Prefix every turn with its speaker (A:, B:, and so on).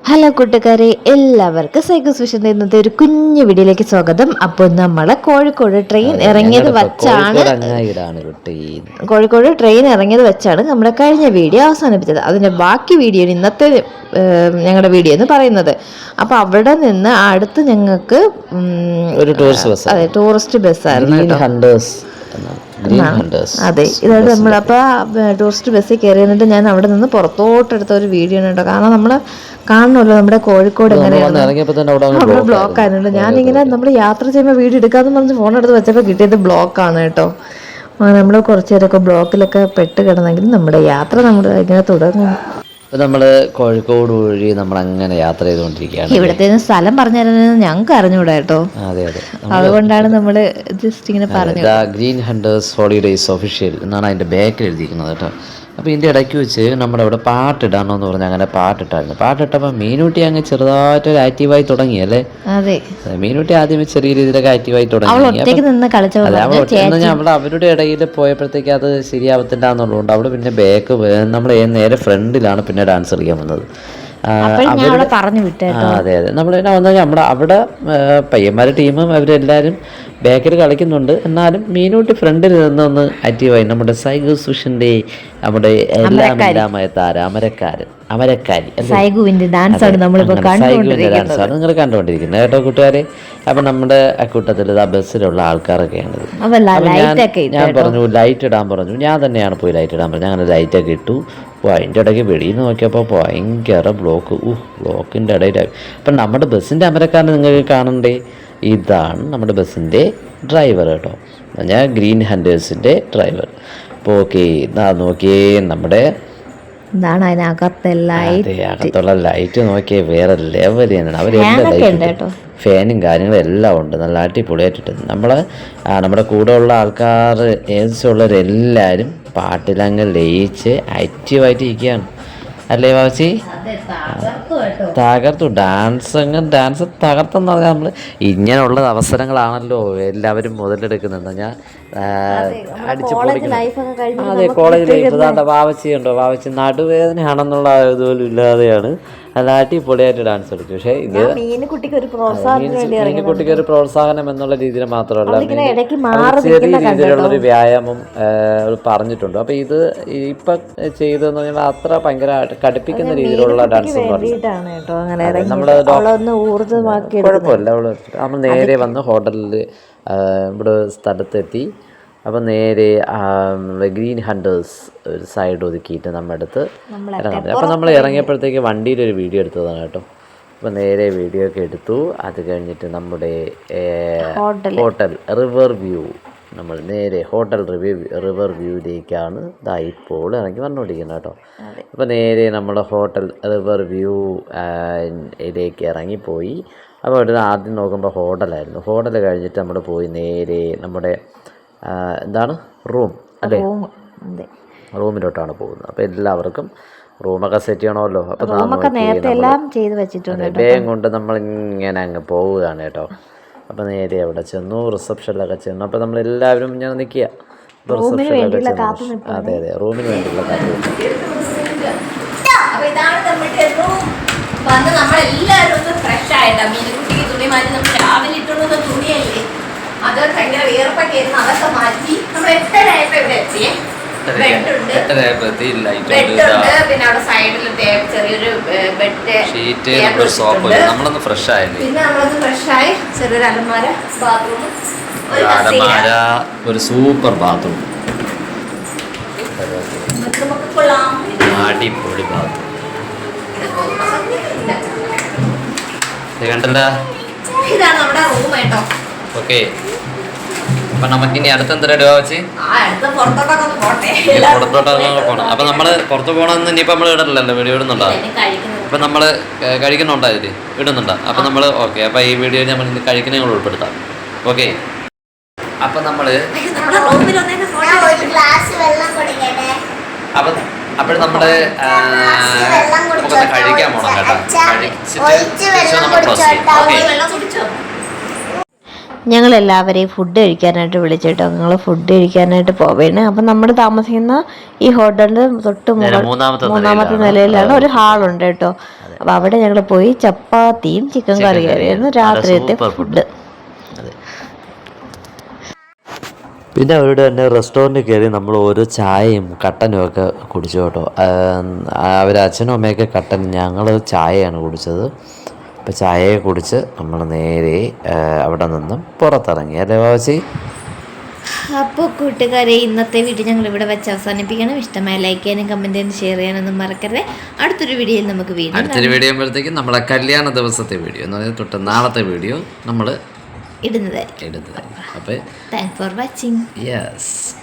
A: Hello കൂട്ടുകാരെ, എല്ലാവർക്കും സൈക്കോസ് വിഷന്റെ ഇന്നത്തെ ഒരു കുഞ്ഞു വീഡിയോയിലേക്ക് സ്വാഗതം. അപ്പോൾ നമ്മളെ കോഴിക്കോട് ട്രെയിൻ ഇറങ്ങിയത് വെച്ചാണ് നമ്മുടെ കഴിഞ്ഞ വീഡിയോ അവസാനിപ്പിച്ചത്. അതിന്റെ ബാക്കി വീഡിയോ ഇന്നത്തെ ഞങ്ങളുടെ വീഡിയോ എന്ന് പറയുന്നത്. അപ്പോൾ അവിടെ നിന്ന് അടുത്ത് ഞങ്ങൾക്ക്
B: ഒരു
A: ടൂറിസ്റ്റ് ബസ്സായിരുന്നു. അതെ, ഇതായത് നമ്മളപ്പോൾ ടൂറിസ്റ്റ് ബസ്സിൽ കയറി നിന്നിട്ട് ഞാൻ അവിടെ നിന്ന് പുറത്തോട്ടെടുത്ത ഒരു വീഡിയോ ആണ് കേട്ടോ. കാരണം നമ്മൾ കാണണമല്ലോ നമ്മുടെ കോഴിക്കോട് എങ്ങനെയാണ് അവിടെ ബ്ലോക്ക് ആയിരുന്നു. ഞാനിങ്ങനെ നമ്മൾ യാത്ര ചെയ്യുമ്പോൾ വീഡിയോ എടുക്കാമെന്ന് പറഞ്ഞ് ഫോൺ എടുത്ത് വെച്ചപ്പോൾ കിട്ടിയത് ബ്ലോക്കാണ് കേട്ടോ. നമ്മൾ കുറച്ച് നേരമൊക്കെ ബ്ലോക്കിലൊക്കെ പെട്ട് കിടന്നെങ്കിലും നമ്മുടെ യാത്ര ഇങ്ങനെ തുടങ്ങും.
B: നമ്മൾ കോഴിക്കോട് വഴി നമ്മൾ അങ്ങനെ യാത്ര ചെയ്തുകൊണ്ടിരിക്കുകയാണ്.
A: ഇവിടത്തെ സ്ഥലം പറഞ്ഞു തരുന്നത് ഞങ്ങൾക്ക് അറിഞ്ഞൂടാ കേട്ടോ.
B: അതെ അതെ,
A: അതുകൊണ്ടാണ് നമ്മൾ ജസ്റ്റ് ഇങ്ങനെ പറഞ്ഞത്.
B: ഗ്രീൻ ഹണ്ടേഴ്സ് ഹോളിഡേയ്സ് ഒഫീഷ്യൽ എന്നാണ് അതിൻ്റെ ബാക്കിൽ എഴുതിയിരിക്കുന്നത് കേട്ടോ. അപ്പോൾ ഇതിൻ്റെ ഇടയ്ക്ക് വെച്ച് നമ്മുടെ ഇവിടെ പാട്ടിടാനോ പറഞ്ഞാൽ അങ്ങനെ പാട്ടിട്ടായിരുന്നു. പാട്ടിട്ടപ്പോൾ മീനൂട്ടി അങ്ങ് ചെറുതായിട്ടൊരു ആക്റ്റീവായി തുടങ്ങി അല്ലേ?
A: അതെ,
B: മീനൂട്ടി ആദ്യമേ ചെറിയ രീതിയിലൊക്കെ ആക്റ്റീവായി തുടങ്ങി. അവിടെ അവരുടെ ഇടയിൽ പോയപ്പോഴത്തേക്ക് അത് ശരിയാവത്തില്ല എന്നുള്ളതുകൊണ്ട് അവിടെ പിന്നെ ബാക്ക് നമ്മൾ നേരെ ഫ്രണ്ടിലാണ് പിന്നെ ഡാൻസ് കളിക്കാൻ വന്നത്.
A: പറഞ്ഞു
B: അതെ അതെ, നമ്മൾ പിന്നെ വന്നു നമ്മുടെ അവിടെ പയ്യന്മാരുടെ ടീമും അവരെല്ലാവരും ബാക്കിൽ കളിക്കുന്നുണ്ട്. എന്നാലും മീനൂട്ടി ഫ്രണ്ടിൽ നിന്നൊന്ന് ആക്റ്റീവായി നമ്മുടെ സൈക്കോസ് വിഷന്റെ നമ്മുടെ എല്ലാമായ താരം അമരക്കാരി
A: ഡാൻസാണ് നിങ്ങൾ
B: കണ്ടുകൊണ്ടിരിക്കുന്നത് കേട്ടോ കൂട്ടുകാരെ. അപ്പം നമ്മുടെ കൂട്ടത്തിൽ ആ ബസ്സിലുള്ള ആൾക്കാരൊക്കെയാണിത്. ഞാൻ പറഞ്ഞു ലൈറ്റ് ഇടാൻ പറഞ്ഞു. ഞാൻ തന്നെയാണ് പോയി ലൈറ്റ് ഇടാൻ പറഞ്ഞു. അങ്ങനെ ലൈറ്റൊക്കെ ഇട്ടു. അതിൻ്റെ ഇടയ്ക്ക് വെളിയിൽ നിന്ന് നോക്കിയപ്പോൾ ഭയങ്കര ബ്ലോക്കിൻ്റെ ഇടയിലായി. അപ്പം നമ്മുടെ ബസ്സിൻ്റെ അമരക്കാരനെ നിങ്ങൾക്ക് കാണണ്ടേ? ഇതാണ് നമ്മുടെ ബസ്സിൻ്റെ ഡ്രൈവർ കേട്ടോ. ഞാൻ ഗ്രീൻ ഹണ്ടേഴ്സിൻ്റെ ഡ്രൈവർ. അപ്പോൾ ഓക്കെ, ഇതാ നോക്കിയേ നമ്മുടെ അകത്തുള്ള ലൈറ്റ് നോക്കിയേ വേറെ ലെവൽ തന്നെയാണ്. അവരെല്ലാം ലൈറ്റ് ഫാനും കാര്യങ്ങളും എല്ലാം ഉണ്ട്, നല്ല അടിപൊളിയായിട്ടിട്ട്. നമ്മുടെ കൂടെ ഉള്ള ആൾക്കാർ ഏജൻസിയുള്ളവരെല്ലാവരും പാട്ടിലങ്ങ് ലയിച്ച് ആക്റ്റീവായിട്ട് ഇരിക്കുകയാണ് അല്ലേ വാച്ചി? തകർത്തു. ഡാൻസ് തകർത്തെന്ന് പറഞ്ഞാൽ നമ്മൾ ഇങ്ങനെയുള്ള അവസരങ്ങളാണല്ലോ എല്ലാവരും മുതലെടുക്കുന്നത്. ഞാൻ അടിച്ചു പൊളിക്കുന്നു. അതെ, കോളേജ് ലൈഫ് ഇതാണ്ട വാവച്ചിയുണ്ടോ? വാവച്ചി നടുവേദനയാണെന്നുള്ള ഇതുപോലും ഇല്ലാതെയാണ് നല്ല അടിപൊളിയായിട്ട് ഡാൻസ് കളിക്കും. പക്ഷേ ഇത് മീനുകുട്ടിക്ക് ഒരു പ്രോത്സാഹനം എന്നുള്ള രീതിയിൽ മാത്രമല്ല, ചെറിയ രീതിയിലുള്ളൊരു വ്യായാമം പറഞ്ഞിട്ടുണ്ട്. അപ്പോൾ ഇത് ഇപ്പം ചെയ്തതെന്ന് പറഞ്ഞാൽ അത്ര ഭയങ്കര കടുപ്പിക്കുന്ന രീതിയിലുള്ള ഡാൻസ് കുഴപ്പമില്ല. നമ്മൾ നേരെ വന്ന് ഹോട്ടലിൽ ഇവിടെ സ്ഥലത്തെത്തി. അപ്പം നേരെ ഗ്രീൻ ഹണ്ടേഴ്സ് ഒരു സൈഡ് ഒതുക്കിയിട്ട് നമ്മുടെ അടുത്ത് ഇറങ്ങാൻ. അപ്പം നമ്മൾ ഇറങ്ങിയപ്പോഴത്തേക്ക് വണ്ടിയിലൊരു വീഡിയോ എടുത്തതാണ് കേട്ടോ. അപ്പം നേരെ വീഡിയോ ഒക്കെ എടുത്തു. അത് കഴിഞ്ഞിട്ട് നമ്മുടെ ഹോട്ടൽ റിവർ വ്യൂ, നമ്മൾ നേരെ ഹോട്ടൽ റിവർ വ്യൂയിലേക്കാണ് ഇപ്പോൾ ഇറങ്ങി വന്നുകൊണ്ടിരിക്കുന്നത് കേട്ടോ. അപ്പോൾ നേരെ നമ്മുടെ ഹോട്ടൽ റിവർ വ്യൂ ഇതിലേക്ക് ഇറങ്ങിപ്പോയി. അപ്പോൾ അവിടെ ആദ്യം നോക്കുമ്പോൾ ഹോട്ടലായിരുന്നു. ഹോട്ടൽ കഴിഞ്ഞിട്ട് നമ്മൾ പോയി നേരെ നമ്മുടെ എന്താണ് റൂം അല്ലേ, റൂമിലോട്ടാണ് പോകുന്നത്. അപ്പോൾ എല്ലാവർക്കും റൂമൊക്കെ സെറ്റ് ചെയ്യണമല്ലോ. അപ്പോൾ വേഗം കൊണ്ട് നമ്മളിങ്ങനെ അങ്ങ് പോവുകയാണ് കേട്ടോ. അപ്പോൾ നേരെ അവിടെ ചെന്നു, റിസപ്ഷനിലൊക്കെ ചെന്നു. അപ്പോൾ നമ്മളെല്ലാവരും ഞാൻ നിൽക്കുക റിസപ്ഷനിലൊക്കെ ചെന്നു. അതെ അതെ, റൂമിന് വേണ്ടിയുള്ള കാര്യം.
C: അത് ഭയങ്കര വിയർപ്പൊക്കെ ആയിരുന്നു. അതൊക്കെ മാറ്റി നമ്മൾ 8:30 ഇവിടെ എത്തിയേ. ബെഡുണ്ട്, പിന്നെ അവിടെ സൈഡിൽ ചെറിയൊരു ബെഡ്,
B: നമ്മളൊന്ന് ഫ്രഷ് ആയി.
C: പിന്നെ നമ്മളൊന്ന് ഫ്രഷായി. ചെറിയൊരു അലമാര, ബാത്റൂം,
B: ഒരു സൂപ്പർ ബാത്റൂം, അടിപൊളി ബാത്റൂം കണ്ടല്ല.
C: ഇതാണ് നമ്മുടെ റൂം കേട്ടോ.
B: ഓക്കെ, അപ്പൊ നമുക്കിനി അടുത്ത് എന്താ രൂപ വെച്ച് പുറത്തോട്ടൊക്കെ പോകണം. അപ്പൊ നമ്മള് പുറത്ത് പോകണമെന്ന് ഇനിയിപ്പോൾ നമ്മൾ ഇടണല്ലോ, വീഡിയോ ഇടുന്നുണ്ടോ? അപ്പൊ നമ്മള് കഴിക്കുന്നുണ്ടോ ഇതിൽ ഇടുന്നുണ്ടോ? അപ്പൊ നമ്മള് ഓക്കെ, അപ്പൊ ഈ വീഡിയോയിൽ നമ്മൾ ഇന്ന് കഴിക്കുന്ന ഞങ്ങൾ ഉൾപ്പെടുത്താം. ഓക്കെ, അപ്പൊ നമ്മള് അപ്പോൾ നമ്മള് നമുക്കൊന്ന് കഴിക്കാൻ പോകണം കേട്ടോ. കഴിച്ചിട്ട് നമ്മൾ ക്ലോസ് ചെയ്യാം. ഓക്കെ,
A: ഞങ്ങളെല്ലാവരെയും ഫുഡ് കഴിക്കാനായിട്ട് വിളിച്ചിട്ടോ. ഞങ്ങൾ ഫുഡ് കഴിക്കാനായിട്ട് പോവേണ്. അപ്പം നമ്മൾ താമസിക്കുന്ന ഈ ഹോട്ടലിൻ്റെ തൊട്ട് മൂന്നാമത്തെ നിലയിലാണ് ഒരു ഹാളുണ്ട് കേട്ടോ. അപ്പോൾ അവിടെ ഞങ്ങൾ പോയി ചപ്പാത്തിയും ചിക്കൻ കറിയായിരുന്നു രാത്രിയത്തെ ഫുഡ്.
B: പിന്നെ അവരുടെ തന്നെ റെസ്റ്റോറൻറ്റിൽ കയറി നമ്മൾ ഓരോ ചായയും കട്ടനും ഒക്കെ കുടിച്ചു കേട്ടോ. അവർ അച്ഛനും അമ്മയൊക്കെ കട്ടൻ, ഞങ്ങൾ ചായയാണ് കുടിച്ചത്. അപ്പോൾ ചായയെ കുടിച്ച് നമ്മൾ നേരെ അവിടെ നിന്നും പുറത്തിറങ്ങി അല്ലേ വാവച്ചി?
A: അപ്പോൾ കൂട്ടുകാരെ, ഇന്നത്തെ വീഡിയോ ഞങ്ങൾ ഇവിടെ വെച്ച് അവസാനിപ്പിക്കണം. ഇഷ്ടമായ ലൈക്ക് ചെയ്യാനും കമൻറ്റ് ചെയ്യാനും ഷെയർ ചെയ്യാനൊന്നും മറക്കരുത്. അടുത്തൊരു വീഡിയോയിൽ നമുക്ക്
B: അടുത്തൊരു വീഡിയോ ആകുമ്പോഴത്തേക്കും നമ്മളെ കല്യാണ ദിവസത്തെ വീഡിയോ എന്ന് പറഞ്ഞാൽ തൊട്ട് നാളത്തെ വീഡിയോ നമ്മൾ ഇടുന്നതായിരിക്കും. അപ്പോൾ താങ്ക്സ് ഫോർ വാച്ചിങ്. യെസ്.